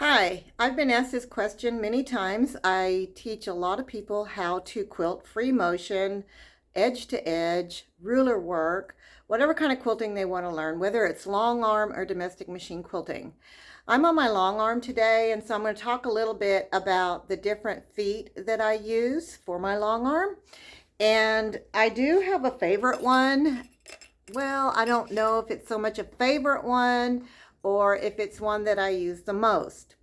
Hi, I've been asked this question many times. I teach a lot of people how to quilt free motion, edge to edge, ruler work, whatever kind of quilting they want to learn, whether it's long arm or domestic machine quilting. I'm on my long arm today, and so I'm going to talk a little bit about the different feet that I use for my long arm. And I do have a favorite one. Well, I don't know if it's so much a favorite one or if it's one that I use the most.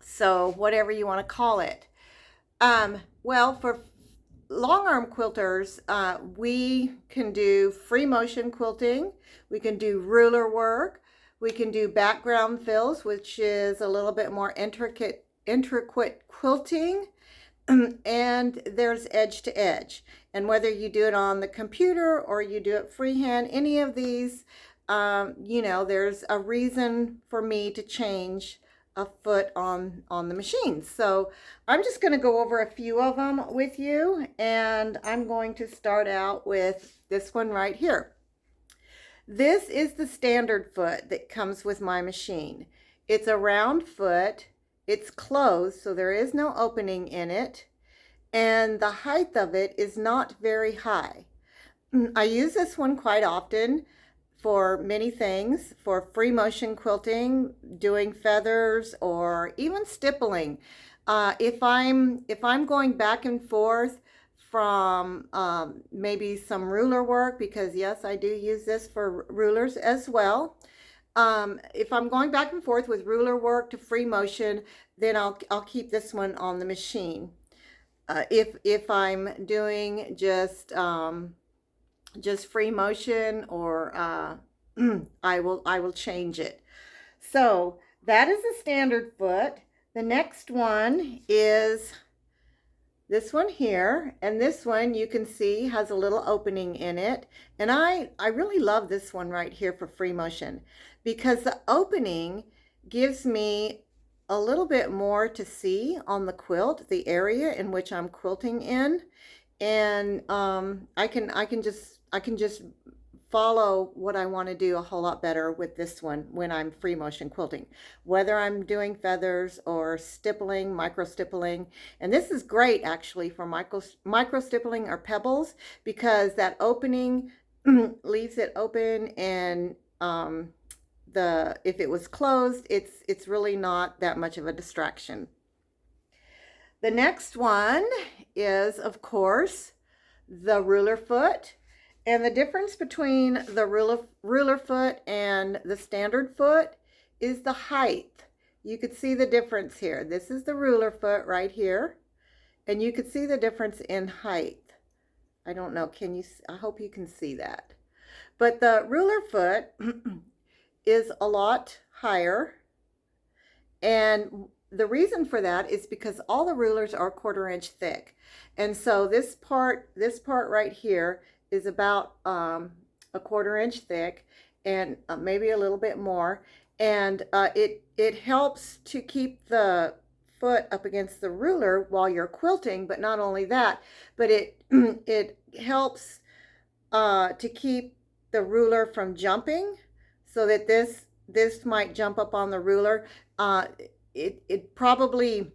So whatever you want to call it. Well, for long arm quilters, we can do free motion quilting. We can do ruler work. We can do background fills, which is a little bit more intricate quilting. And there's edge to edge. And whether you do it on the computer or you do it freehand, any of these, there's a reason for me to change a foot on the machine. So I'm just going to go over a few of them with you, and I'm going to start out with this one right here. This is the standard foot that comes with my machine. It's a round foot. It's closed, so there is no opening in it, and the height of it is not very high. I use this one quite often for many things, for free motion quilting, doing feathers, or even stippling. If I'm going back and forth from maybe some ruler work, because yes, I do use this for rulers as well. If I'm going back and forth with ruler work to free motion, then I'll keep this one on the machine. If I'm doing just free motion, or I will change it. So that is the standard foot. The next one is this one here, and this one you can see has a little opening in it, and I really love this one right here for free motion, because the opening gives me a little bit more to see on the quilt, the area in which I'm quilting in, and I can just follow what I want to do a whole lot better with this one when I'm free motion quilting, whether I'm doing feathers or stippling, micro stippling. And this is great actually for micro stippling or pebbles, because that opening leaves it open, and if it was closed, it's really not that much of a distraction. The next one is, of course, the ruler foot. And the difference between the ruler foot and the standard foot is the height. You could see the difference here. This is the ruler foot right here, and you could see the difference in height. I don't know, I hope you can see that. But the ruler foot is a lot higher, and the reason for that is because all the rulers are 1/4 inch thick. And so this part right here is about a 1/4 inch thick, and maybe a little bit more, and it helps to keep the foot up against the ruler while you're quilting. But not only that, but it it helps to keep the ruler from jumping, so that this might jump up on the ruler. It probably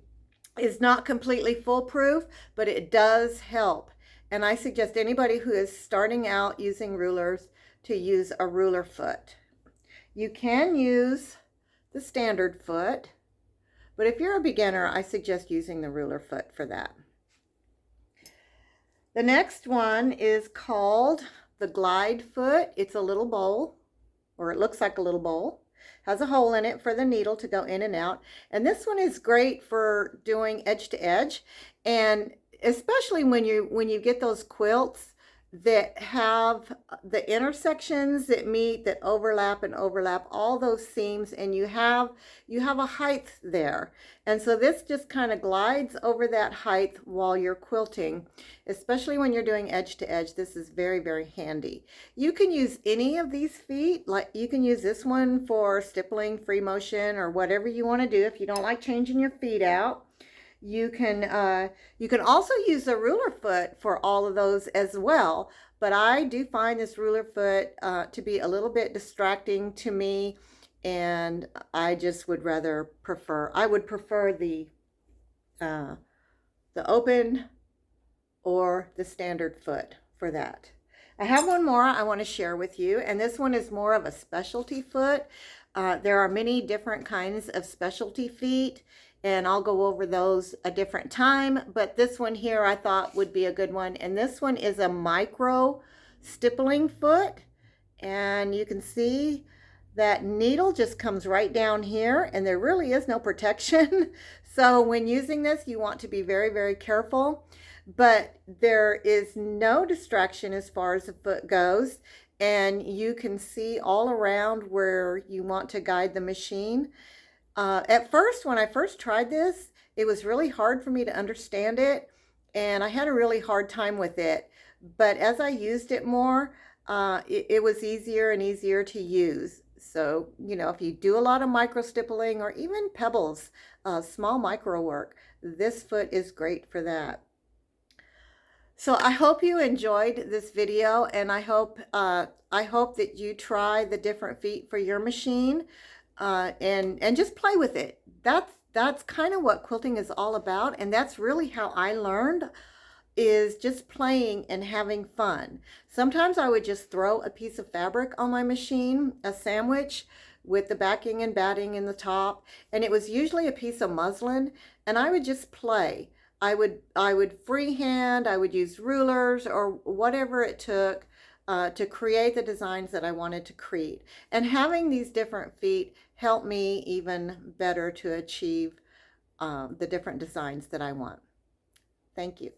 is not completely foolproof, but it does help. And I suggest anybody who is starting out using rulers to use a ruler foot. You can use the standard foot, but if you're a beginner, I suggest using the ruler foot for that. The next one is called the glide foot. It's a little bowl, or it looks like a little bowl. Has a hole in it for the needle to go in and out. And this one is great for doing edge to edge, and especially when you get those quilts that have the intersections that meet, that overlap all those seams, and you have a height there. And so this just kind of glides over that height while you're quilting, especially when you're doing edge to edge. This is very, very handy. You can use any of these feet. Like, you can use this one for stippling, free motion, or whatever you want to do if you don't like changing your feet out. You can also use the ruler foot for all of those as well, but I do find this ruler foot to be a little bit distracting to me, and I just would rather prefer, I would prefer uh, the open or the standard foot for that. I have one more I want to share with you, and this one is more of a specialty foot. There are many different kinds of specialty feet, and I'll go over those a different time, but this one here I thought would be a good one, and this one is a micro stippling foot, and you can see that needle just comes right down here, and there really is no protection. So when using this, you want to be very, very careful, but there is no distraction as far as the foot goes, and you can see all around where you want to guide the machine. At first, when I first tried this, it was really hard for me to understand it, and I had a really hard time with it. But as I used it more, it was easier and easier to use. So, you know, if you do a lot of micro stippling or even pebbles, small micro work, this foot is great for that. So I hope you enjoyed this video, and I hope that you try the different feet for your machine, and just play with it. That's kind of what quilting is all about, and that's really how I learned, is just playing and having fun. Sometimes I would just throw a piece of fabric on my machine, a sandwich with the backing and batting in the top, and it was usually a piece of muslin, and I would just play. I would freehand, I would use rulers or whatever it took to create the designs that I wanted to create. And having these different feet helped me even better to achieve the different designs that I want. Thank you.